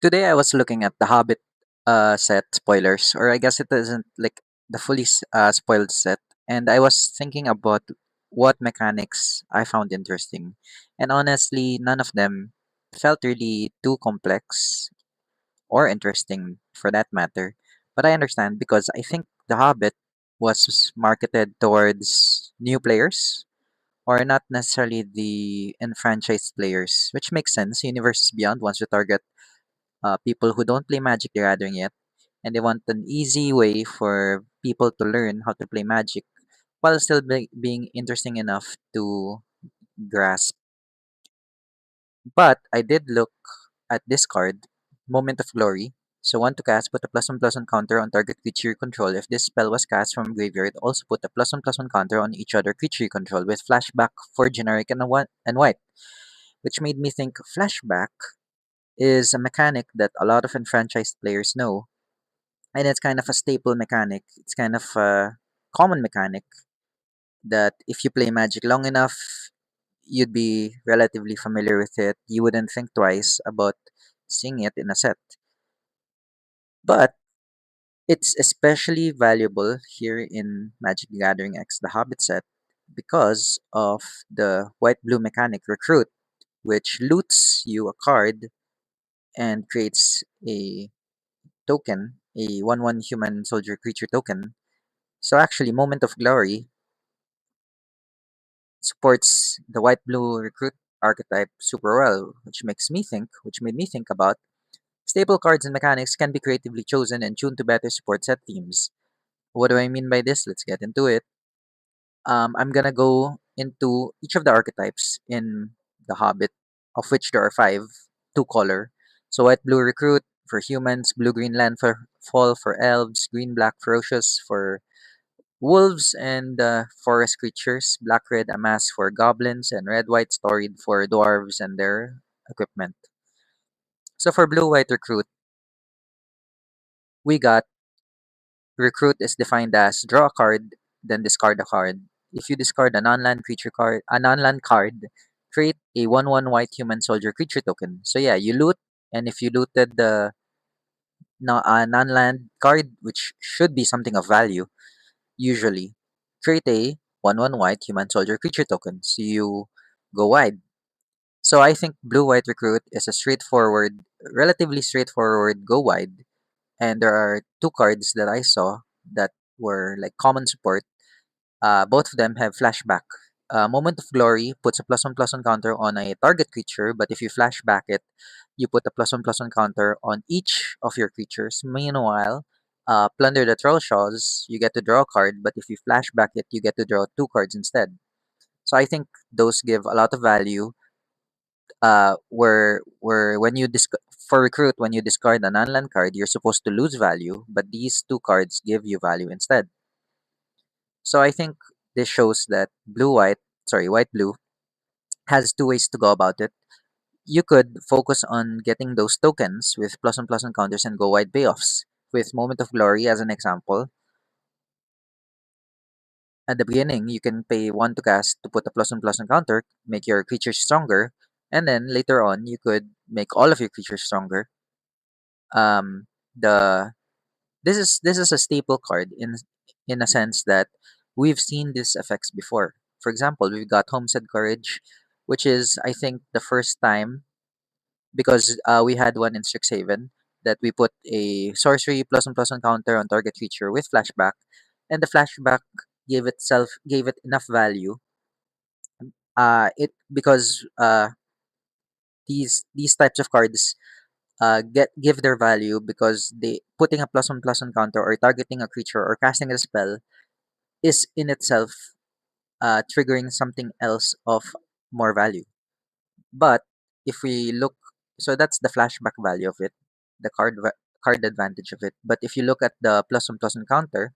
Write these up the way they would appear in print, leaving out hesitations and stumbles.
Today I was looking at the Hobbit set spoilers, or I guess it isn't like the fully spoiled set, and I was thinking about what mechanics I found interesting. And honestly, none of them felt really too complex or interesting for that matter. But I understand because I think The Hobbit was marketed towards new players or not necessarily the enfranchised players, which makes sense. Universes Beyond wants to target people who don't play Magic the Gathering yet, and they want an easy way for people to learn how to play Magic while still being interesting enough to grasp. But I did look at this card, Moment of Glory. So one to cast, put a +1/+1 counter on target creature you control. If this spell was cast from graveyard, also put a +1/+1 counter on each other creature you control with flashback for generic and white, which made me think flashback is a mechanic that a lot of enfranchised players know, and it's kind of a staple mechanic. It's kind of a common mechanic that if you play Magic long enough, you'd be relatively familiar with it. You wouldn't think twice about seeing it in a set. But it's especially valuable here in Magic the Gathering X the Hobbit set because of the white blue mechanic Recruit, which loots you a card and creates a token, a 1/1 human soldier creature token. So actually, Moment of Glory supports the white blue recruit archetype super well, which made me think about staple cards and mechanics can be creatively chosen and tuned to better support set themes. What do I mean by this? Let's get into it. I'm gonna go into each of the archetypes in the Hobbit, of which there are five, two color. So white blue recruit for humans, blue green landfall for elves, green black ferocious for wolves and forest creatures, black red amass for goblins, and red white storied for dwarves and their equipment. So for blue white recruit, we got recruit is defined as draw a card, then discard a card. If you discard a non-land card, create a 1/1 white human soldier creature token. So yeah, you loot, and if you looted the non-land card, which should be something of value, usually create a 1/1 white human soldier creature token. So you go wide. So I think blue white recruit is a relatively straightforward go wide. And there are two cards that I saw that were like common support. Both of them have flashback. Moment of Glory puts a +1/+1 counter on a target creature, but if you flashback it, you put a +1/+1 counter on each of your creatures. Meanwhile, Plunder the Trollshaws, you get to draw a card, but if you flashback it, you get to draw two cards instead. So I think those give a lot of value. Where when for recruit, when you discard a non-land card, you're supposed to lose value, but these two cards give you value instead. So I think this shows that white blue has two ways to go about it. You could focus on getting those tokens with +1/+1 counters and go wide payoffs. With Moment of Glory as an example, at the beginning you can pay one to cast to put a +1/+1 counter, make your creatures stronger, and then later on you could make all of your creatures stronger. The this is a staple card in a sense that we've seen these effects before. For example, we've got Homestead Courage, which is I think the first time because we had one in Strixhaven that we put a sorcery +1/+1 counter on target creature with flashback, and the flashback gave it enough value. It because these types of cards get give their value because they putting a +1/+1 counter or targeting a creature or casting a spell is in itself triggering something else of more value. But if we look, so that's the flashback value of it, the card advantage of it. But if you look at the +1/+1 counter,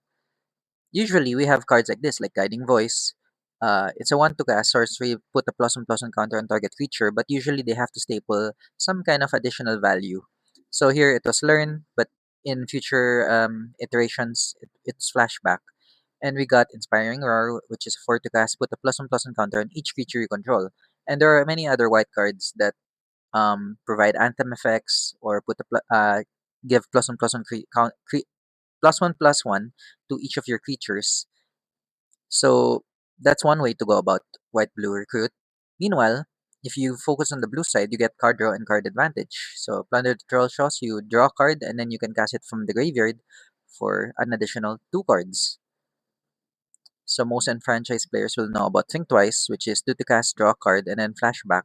usually we have cards like this, like Guiding Voice. It's a one to cast sorcery, put a +1/+1 counter on target creature, but usually they have to staple some kind of additional value. So here it was learn, but in future iterations, it's flashback. And we got Inspiring Roar, which is 4 to cast, put a +1/+1 counter on each creature you control. And there are many other white cards that provide anthem effects, or give plus one plus one to each of your creatures. So that's one way to go about white blue recruit. Meanwhile, if you focus on the blue side, you get card draw and card advantage. So plunder the troll shows, you draw a card and then you can cast it from the graveyard for an additional two cards. So most enfranchised players will know about Think Twice, which is do to cast, draw a card, and then flashback.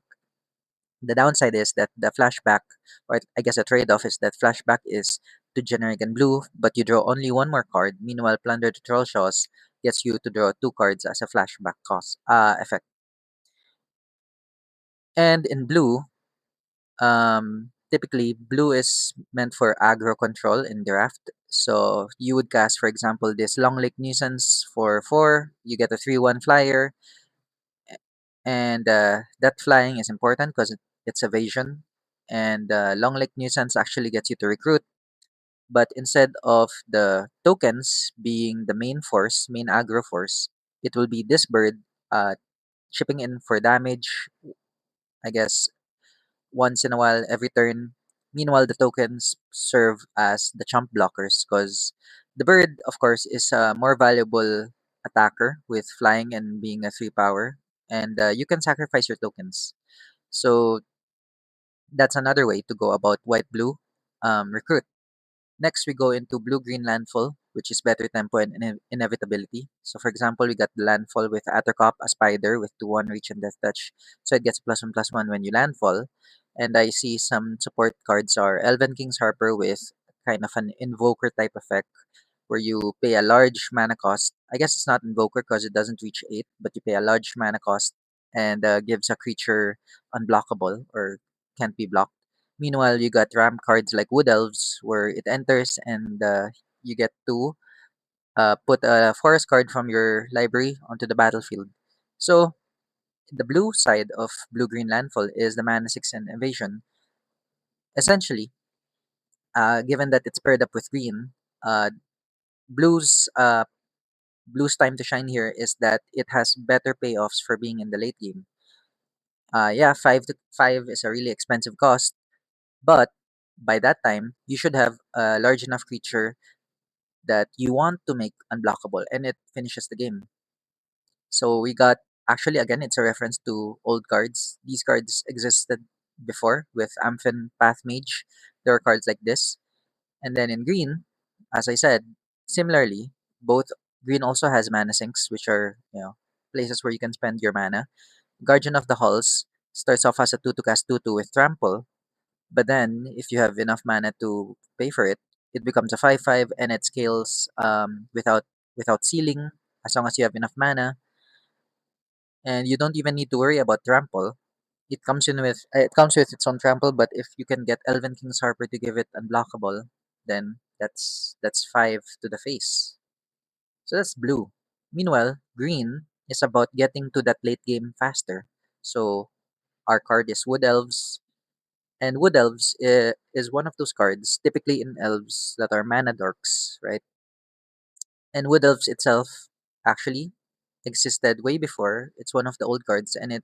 The downside is that the flashback, or I guess a trade-off is that flashback is to generic and blue, but you draw only one more card. Meanwhile, Plunder the Troll Shows gets you to draw two cards as a flashback cost effect. And in blue, typically blue is meant for aggro control in draft. So you would cast, for example, this Long Lake Nuisance for 4. You get a 3/1 flyer, and that flying is important because it's evasion. And Long Lake Nuisance actually gets you to recruit. But instead of the tokens being the main force, main aggro force, it will be this bird chipping in for damage, I guess, once in a while, every turn. Meanwhile, the tokens serve as the chump blockers because the bird, of course, is a more valuable attacker with flying and being a 3 power, and you can sacrifice your tokens. So that's another way to go about white blue recruit. Next, we go into blue-green landfall, which is better tempo and inevitability. So, for example, we got the landfall with Attercop, a spider with 2/1 reach and death touch. So it gets +1/+1 when you landfall. And I see some support cards are Elven King's Harper with kind of an invoker type effect where you pay a large mana cost. I guess it's not invoker because it doesn't reach 8, but you pay a large mana cost and gives a creature unblockable or can't be blocked. Meanwhile, you got ramp cards like Wood Elves, where it enters and you get to put a forest card from your library onto the battlefield. So, the blue side of Blue Green Landfall is the mana 6 and evasion. Essentially, given that it's paired up with green, uh, blue's uh, blue's time to shine here is that it has better payoffs for being in the late game. Yeah, 5 is a really expensive cost, but by that time, you should have a large enough creature that you want to make unblockable and it finishes the game. So we got actually again it's a reference to old cards. These cards existed before with Amphin Path Mage. There are cards like this. And then in green, as I said, similarly, both green also has mana sinks, which are, places where you can spend your mana. Guardian of the Halls starts off as a 2 to cast 2/2 with trample. But then, if you have enough mana to pay for it, it becomes a 5/5 and it scales without ceiling as long as you have enough mana. And you don't even need to worry about trample. It comes with its own trample, but if you can get Elven King's Harper to give it unblockable, then that's 5 to the face. So that's blue. Meanwhile, green is about getting to that late game faster. So our card is Wood Elves. And Wood Elves is one of those cards, typically in elves that are mana dorks, right? And Wood Elves itself actually existed way before. It's one of the old cards, and it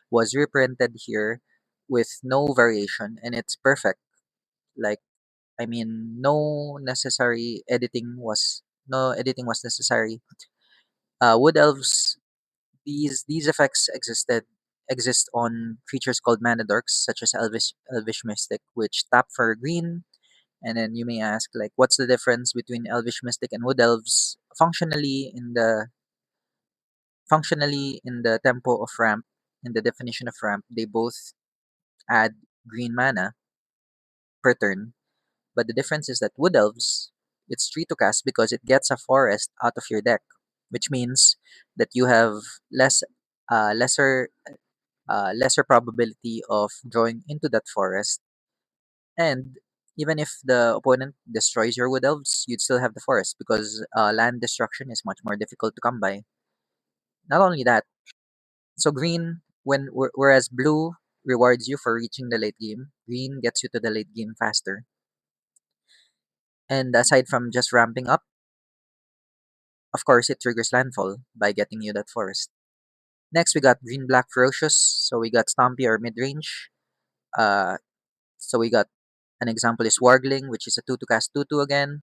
was reprinted here with no variation, and it's perfect. Like, I mean, no editing was necessary. Wood Elves, these effects exist on creatures called mana dorks, such as Elvish Mystic, which tap for green. And then you may ask, like, what's the difference between Elvish Mystic and Wood Elves? Functionally, in the tempo of ramp, in the definition of ramp, they both add green mana per turn. But the difference is that Wood Elves, it's 3 to cast because it gets a forest out of your deck, which means that you have less, lesser, lesser probability of drawing into that forest. And even if the opponent destroys your Wood Elves, you'd still have the forest because land destruction is much more difficult to come by. Not only that, so green, whereas blue rewards you for reaching the late game, green gets you to the late game faster. And aside from just ramping up, of course, it triggers landfall by getting you that forest. Next, we got green black ferocious. So we got Stompy or mid range. Uh, so we got an example is Wargling, which is a 2 to cast 2 2 again.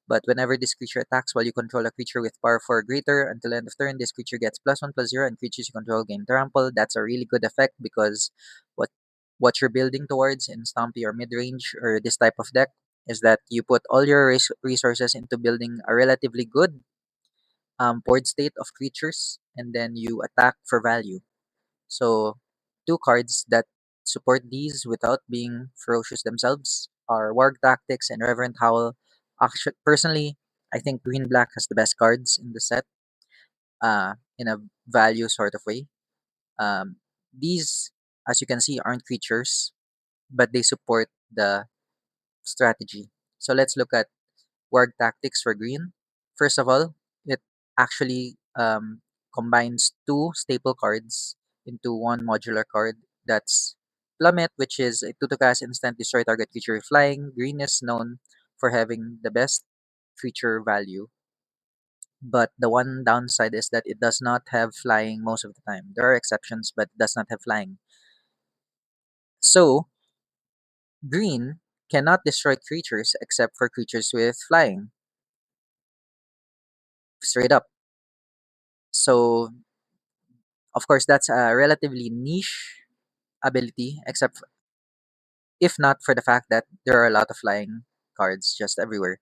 But whenever this creature attacks while you control a creature with power 4 or greater, until end of turn, this creature gets +1/+0, and creatures you control gain trample. That's a really good effect because what what you're building towards in Stompy or mid-range or this type of deck is that you put all your resources into building a relatively good board state of creatures, and then you attack for value. So, two cards that support these without being ferocious themselves are Warg Tactics and Reverent Howl. Actually, personally, I think Green Black has the best cards in the set, in a value sort of way. These, as you can see, aren't creatures, but they support the strategy. So let's look at Warg Tactics for green. First of all, it actually combines two staple cards into one modular card. That's Plummet, which is a 2 to cast instant destroy target creature with flying. Green is known for having the best creature value, but the one downside is that it does not have flying most of the time. There are exceptions, but it does not have flying. So, green cannot destroy creatures except for creatures with flying, straight up. So, of course, that's a relatively niche ability, except if not for the fact that there are a lot of flying cards just everywhere.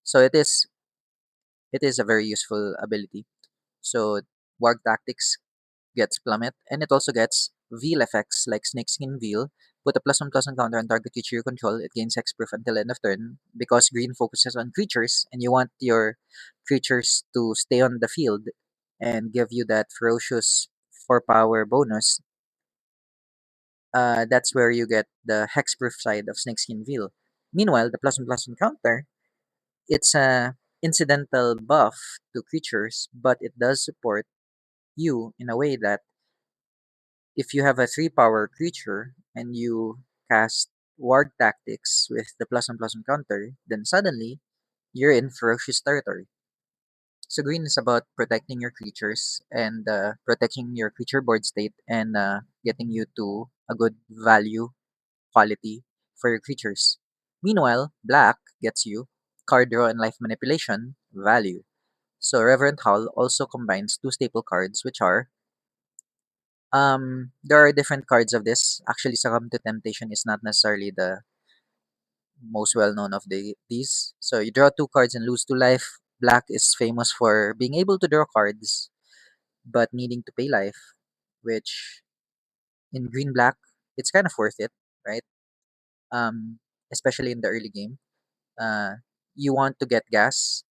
So it is a very useful ability. So Warg Tactics gets Plummet, and it also gets Veil effects like Snakeskin Veil. Put a +1/+1 counter on target creature you control. It gains hexproof until end of turn. Because green focuses on creatures, and you want your creatures to stay on the field and give you that ferocious 4 power bonus. That's where you get the hexproof side of Snakeskin Veil. Meanwhile, the +1/+1 counter, it's a incidental buff to creatures, but it does support you in a way that if you have a 3 power creature and you cast Ward Tactics with the +1/+1 counter, then suddenly you're in ferocious territory. So green is about protecting your creatures and protecting your creature board state and getting you to a good value quality for your creatures. Meanwhile, black gets you card draw and life manipulation value. So Reverent Howl also combines two staple cards, which are there are different cards of this. Actually, Succumb to Temptation is not necessarily the most well known of these. So you draw two cards and lose two life. Black is famous for being able to draw cards but needing to pay life, which in green black it's kind of worth it, right? Um, Especially in the early game. You want to get gas,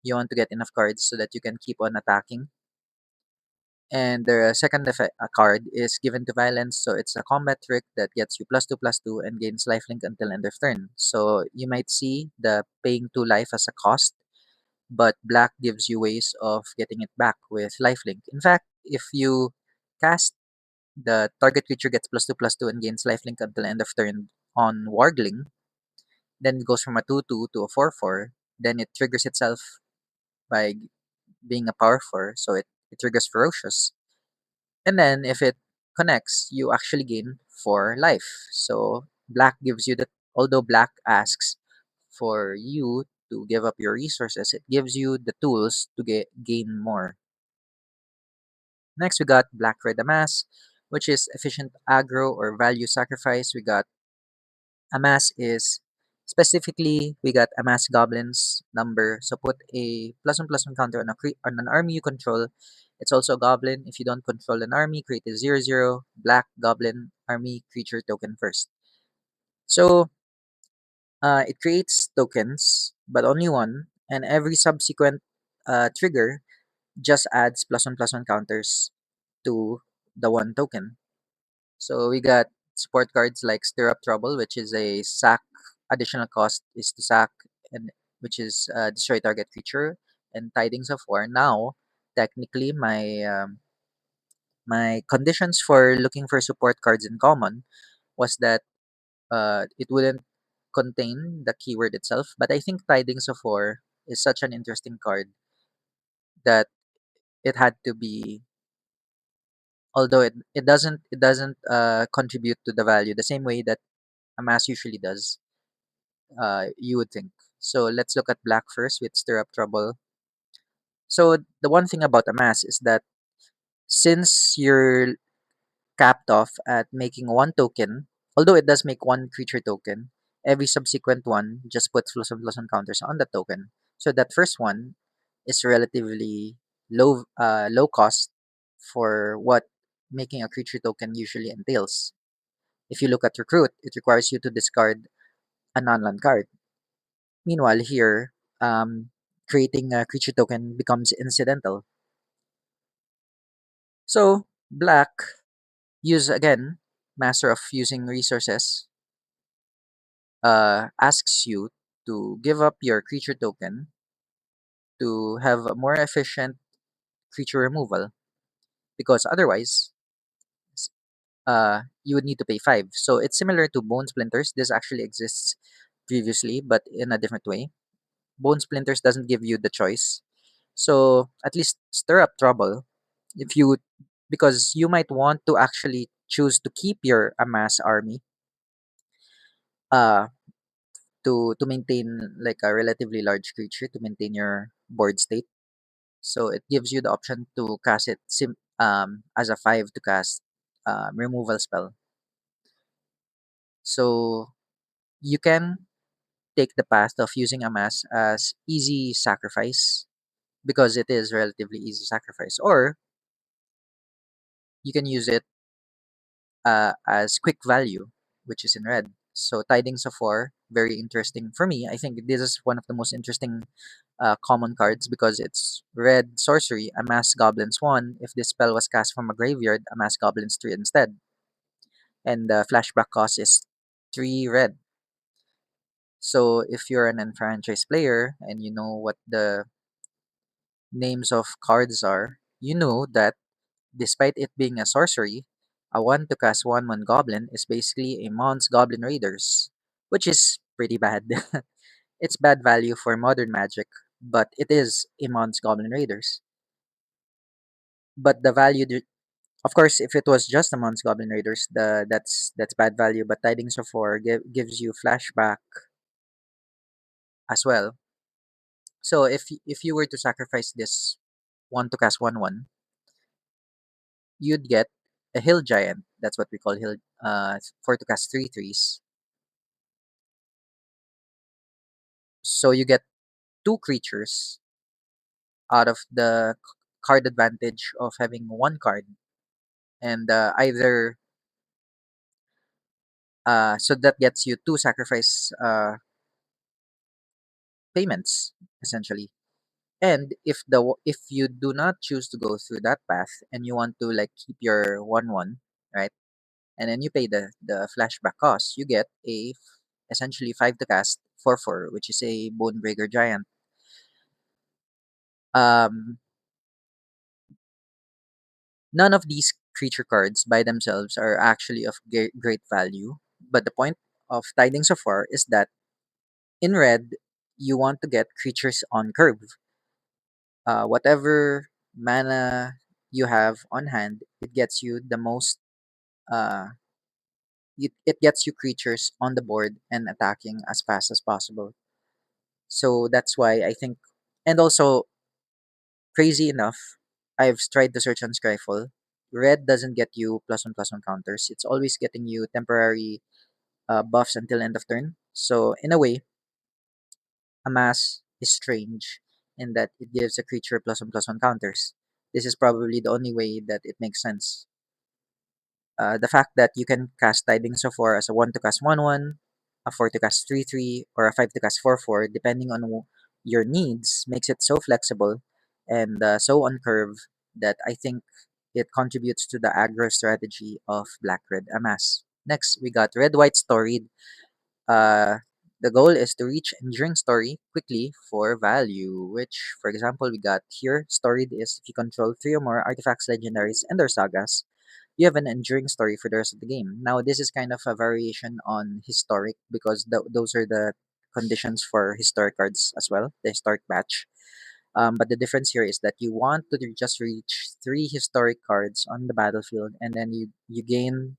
you want to get enough cards so that you can keep on attacking. And the second effect, a card is given to violence, so it's a combat trick that gets you +2/+2 and gains lifelink until end of turn. So you might see the paying 2 life as a cost, but black gives you ways of getting it back with lifelink. In fact, if you cast the target creature gets +2/+2 and gains lifelink until end of turn on Wargling, then it goes from a 2/2 to a 4/4, then it triggers itself by being a power 4, so it triggers Ferocious. And then if it connects, you actually gain 4 life. So black gives you the although black asks for you to give up your resources, it gives you the tools to gain more. Next we got Black Red Amass, which is efficient aggro or value sacrifice. We got Amass is specifically we got Amass Goblins number. So put a +1/+1 counter on on an army you control. It's also a goblin. If you don't control an army, create a 0/0 black goblin army creature token first. So it creates tokens, but only one, and every subsequent trigger just adds +1/+1 counters to the one token. So we got support cards like Stir Up Trouble, which is a sack. Additional cost is to sack, and which is destroy target creature, and Tidings of War. Now, technically, my conditions for looking for support cards in common was that it wouldn't contain the keyword itself. But I think Tidings of War is such an interesting card that it had to be although it doesn't contribute to the value the same way that a mass usually does. You would think. So let's look at black first with stir up trouble. So the one thing about a mass is that since you're capped off at making one token, although it does make one creature token, every subsequent one just puts plus one counters on the token. So that first one is relatively low cost for what making a creature token usually entails. If you look at recruit, it requires you to discard a non-land card. Meanwhile, here, creating a creature token becomes incidental. So black use again, master of using resources, asks you to give up your creature token to have a more efficient creature removal because otherwise you would need to pay 5. So it's similar to Bone Splinters. This actually exists previously, but in a different way. Bone Splinters doesn't give you the choice. So at least stir up trouble if you because you might want to actually choose to keep your amass army uh to maintain like a relatively large creature to maintain your board state. So it gives you the option to cast it as a 5 to cast removal spell. So you can take the path of using a mass as easy sacrifice because it is relatively easy sacrifice, or you can use it as quick value, which is in red. So Tidings of War, very interesting for me. I think this is one of the most interesting common cards because it's red sorcery, amass goblins 1. If this spell was cast from a graveyard, amass goblins 3 instead. And the flashback cost is 3 red. So if you're an enfranchised player and you know what the names of cards are, you know that despite it being a sorcery, a 1 to cast 1/1 goblin is basically a Mons Goblin Raiders, which is pretty bad. It's bad value for modern magic, but it is a Mons Goblin Raiders. But the value, of course, if it was just a Mons Goblin Raiders, that's bad value. But Tidings of War gives you flashback as well. So if you were to sacrifice this 1 to cast 1/1, you'd get a Hill Giant. That's what we call Hill. 4 to cast 3/3s. So you get two creatures out of the card advantage of having one card, and either so that gets you two sacrifice payments essentially. And if you do not choose to go through that path and you want to like keep your 1/1, right, and then you pay the flashback cost, you get essentially 5 to cast 4/4, which is a Bonebreaker Giant. Um, None of these creature cards by themselves are actually of great value, but the point of Tidings of War is that in red, you want to get creatures on curve. Whatever mana you have on hand, it gets you the most. It gets you creatures on the board and attacking as fast as possible. So that's why I think, and also crazy enough, I've tried to search on Scryfall. Red doesn't get you plus one counters. It's always getting you temporary buffs until end of turn. So in a way, a mass is strange in that it gives a creature plus one counters. This is probably the only way that it makes sense. The fact that you can cast Tidings of War as a 1 to cast 1/1, a 4 to cast 3/3, or a 5 to cast 4/4, depending on your needs, makes it so flexible and so on curve that I think it contributes to the aggro strategy of Black Red Amass. Next, we got Red White Storied. Uh, the goal is to reach Enduring Story quickly for value, which, for example, we got here. Storied is if you control 3 or more artifacts, legendaries, and their sagas, you have an enduring story for the rest of the game. Now, this is kind of a variation on historic because those are the conditions for historic cards as well, the historic batch. But the difference here is that you want to just reach three historic cards on the battlefield, and then you gain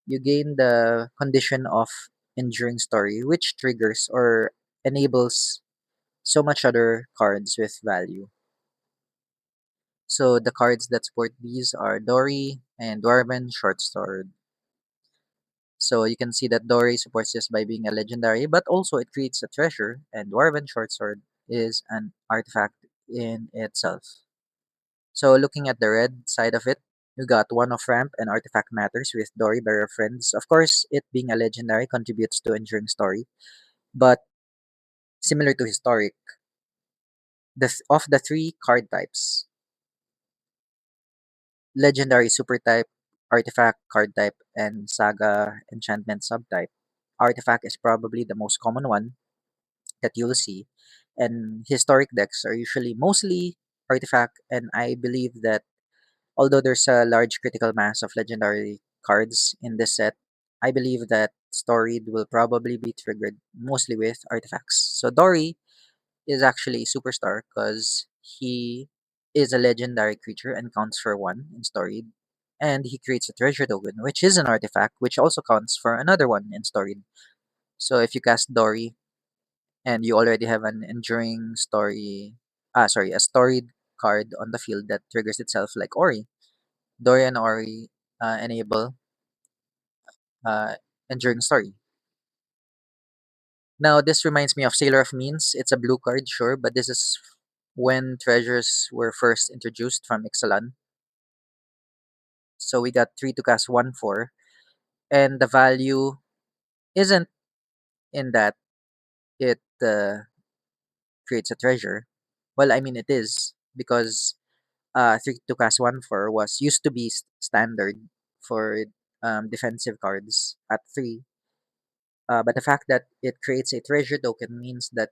you gain the condition of enduring story, which triggers or enables so much other cards with value. So the cards that support these are Dory and Dwarven Shortsword. So you can see that Dory supports this by being a legendary, but also it creates a treasure, and Dwarven Shortsword is an artifact in itself. So looking at the red side of it, you got one of ramp and artifact matters with Dory Bearer Friends. Of course, it being a legendary contributes to enduring story, but similar to historic, of the three card types, legendary super type, artifact card type, and saga enchantment subtype, artifact is probably the most common one that you'll see. And historic decks are usually mostly artifact, and I believe that although there's a large critical mass of legendary cards in this set, I believe that Storied will probably be triggered mostly with artifacts. So Dory is actually a superstar because he is a legendary creature and counts for one in Storied. And he creates a treasure token, which is an artifact, which also counts for another one in Storied. So if you cast Dory and you already have an enduring a storied card on the field that triggers itself like Ori, Dory and Ori enable uh, enduring story. Now, this reminds me of Sailor of Means. It's a blue card, sure, but this is when treasures were first introduced from Ixalan. So we got 3 to cast 1 4, and the value isn't in that it creates a treasure. Well, I mean, it is because 3 to cast 1 4 was used to be standard for defensive cards at 3. But the fact that it creates a treasure token means that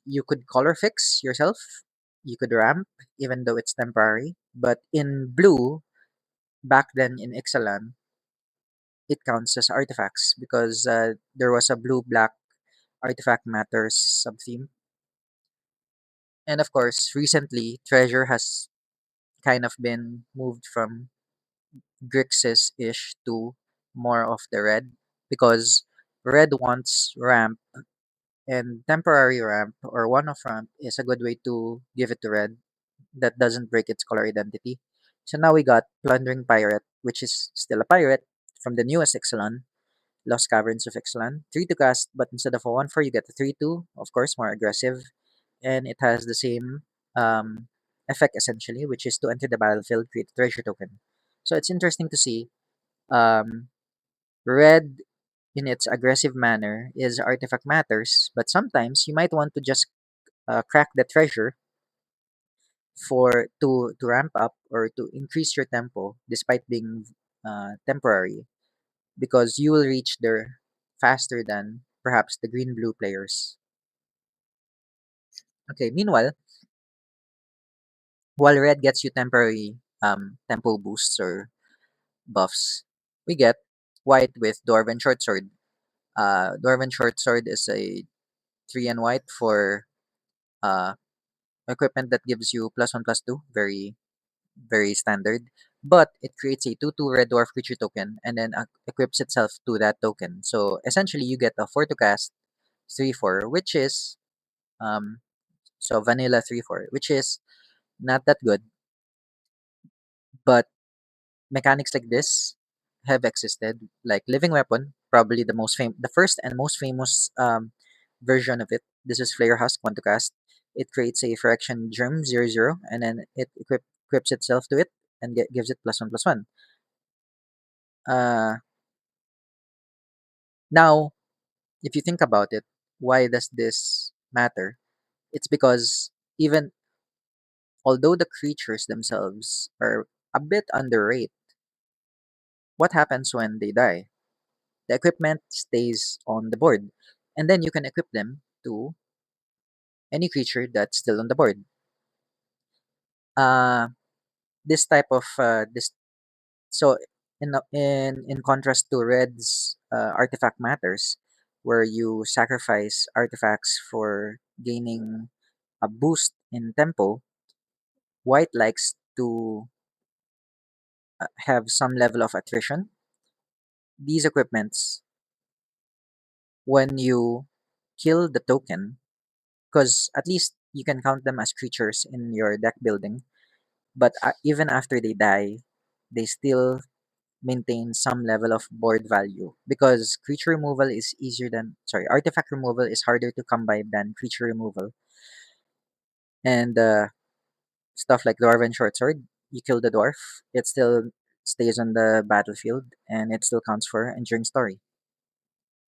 you could color fix yourself, you could ramp, even though it's temporary. But in blue, back then in Ixalan, it counts as artifacts because there was a blue-black artifact matters sub-theme. And of course, recently, treasure has kind of been moved from Grixis-ish to more of the red because red wants ramp. And temporary ramp or one off ramp is a good way to give it to red that doesn't break its color identity. So now we got Plundering Pirate, which is still a pirate from the newest Ixalan, Lost Caverns of Ixalan. 3 to cast, but instead of a 1 4, you get a 3 2, of course, more aggressive. And it has the same effect essentially, which is to enter the battlefield, create a treasure token. So it's interesting to see um, red in its aggressive manner is artifact matters, but sometimes you might want to just crack the treasure to ramp up or to increase your tempo despite being temporary because you will reach there faster than perhaps the green blue players. Okay, meanwhile, while red gets you temporary tempo boosts or buffs, we get white with Dwarven Shortsword. Dwarven Shortsword is a 3 and white for uh, equipment that gives you +1 +2, very standard. But it creates a 2/2 red dwarf creature token and then equips itself to that token. So essentially, you get a 4 to cast 3/4, which is vanilla 3/4, which is not that good. But mechanics like this have existed, like Living Weapon, probably the first and most famous version of it. This is Flare Husk 1 to cast. It creates a Fraction Germ 0/0, and then it equips itself to it and gives it +1 +1. Uh, Now, if you think about it, why does this matter? It's because even although the creatures themselves are a bit underrated, what happens when they die? The equipment stays on the board, and then you can equip them to any creature that's still on the board. Uh, this type of this so in contrast to Red's artifact matters, where you sacrifice artifacts for gaining a boost in tempo, white likes to have some level of attrition. These equipments, when you kill the token, because at least you can count them as creatures in your deck building, but even after they die, they still maintain some level of board value because creature removal is easier than sorry artifact removal is harder to come by than creature removal. And stuff like dwarven short sword, you kill the dwarf, it still stays on the battlefield and it still counts for enduring story.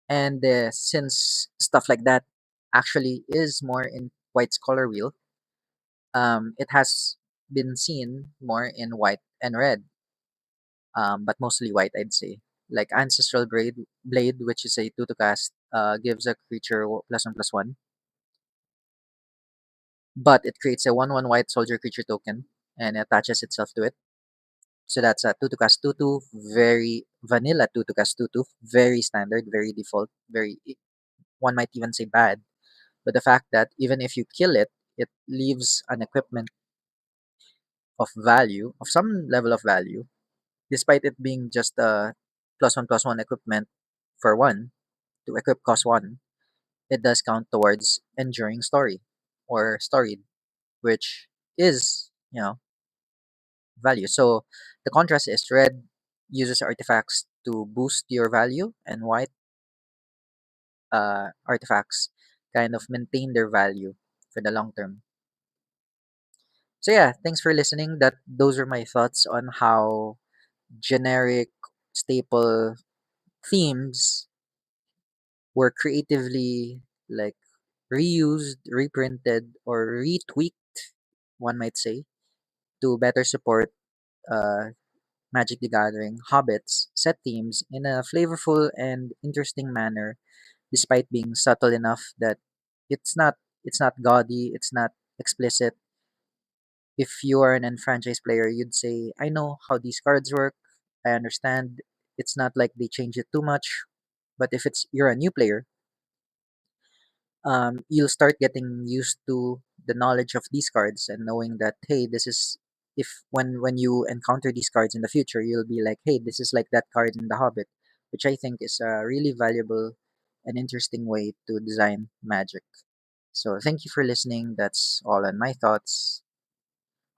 And since stuff like that actually is more in white's color wheel, it has been seen more in white and red, but mostly white, I'd say. Like Ancestral Blade, which is a 2 to cast, gives a creature +1/+1, but it creates a 1/1 white soldier creature token and attaches itself to it. So that's a 2 to cast 2/2, very vanilla 2 to cast 2/2, very standard, very default, one might even say bad. But the fact that even if you kill it, it leaves an equipment of value, of some level of value, despite it being just a +1/+1 equipment for one to equip cost one, it does count towards enduring story or storied, which is, value. So the contrast is red uses artifacts to boost your value, and white artifacts kind of maintain their value for the long term. So yeah, thanks for listening. Those are my thoughts on how generic staple themes were creatively like reused, reprinted, or retweaked, one might say, to better support uh, Magic the Gathering Hobbits set themes in a flavorful and interesting manner, despite being subtle enough that it's not it's not gaudy, it's not explicit. If you are an enfranchised player, you'd say, I know how these cards work. I understand. It's not like they change it too much. But if it's you're a new player, you'll start getting used to the knowledge of these cards and knowing that hey, this is if when you encounter these cards in the future, you'll be like, hey, this is like that card in the Hobbit, which I think is a really valuable and interesting way to design Magic. So thank you for listening. That's all on my thoughts,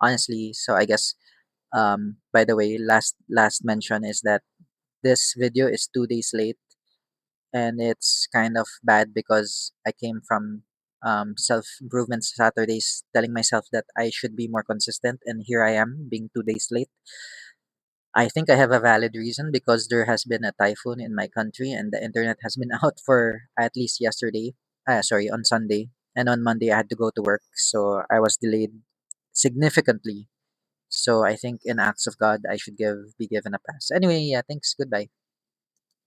honestly. So I guess by the way, last mention is that this video is 2 days late, and it's kind of bad because I came from self improvement Saturdays, telling myself that I should be more consistent, and here I am being 2 days late. I think I have a valid reason because there has been a typhoon in my country, and the internet has been out for at least yesterday. Sorry, on Sunday, and on Monday I had to go to work, so I was delayed significantly. So I think in acts of God, I should give be given a pass. Anyway, yeah, thanks. Goodbye.